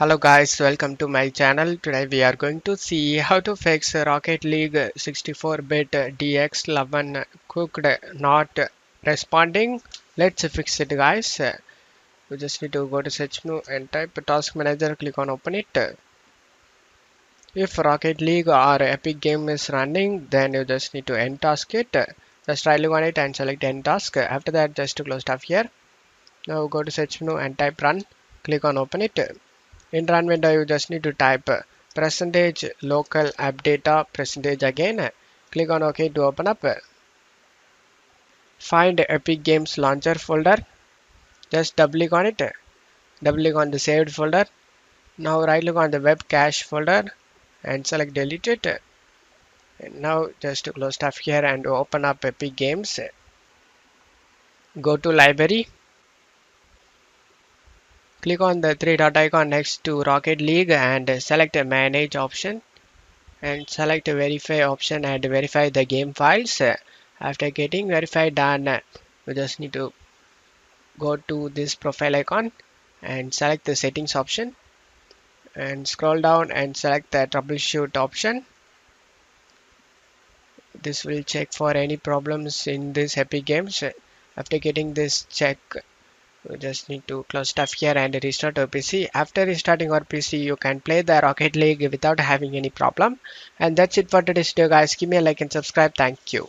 Hello guys, welcome to my channel. Today we are going to see how to fix Rocket League 64-bit DX11 cooked not responding. Let's fix it guys. You just need to go to search menu and type task manager, click on open it. If Rocket League or Epic game is running, then you just need to end task it. Just right click on it and select end task. After that, just to close stuff here. Now go to search menu and type run, click on open it. In run window, you just need to type percentage local app data percentage again. Click on OK to open up. Find Epic Games Launcher folder. Just double click on it. Double click on the saved folder. Now right click on the web cache folder and select delete it. And now just to close stuff here and open up Epic Games. Go to library. Click on the three dot icon next to Rocket League and select a manage option. And select verify option and verify the game files. After getting verified done, you just need to go to this profile icon and select the settings option and scroll down and select the troubleshoot option. This will check for any problems in this Epic Games. After getting this check, you just need to close stuff here and restart your PC. After restarting your PC, you can play the Rocket League without having any problem. And that's it for today's video guys. Give me a like and subscribe. Thank you.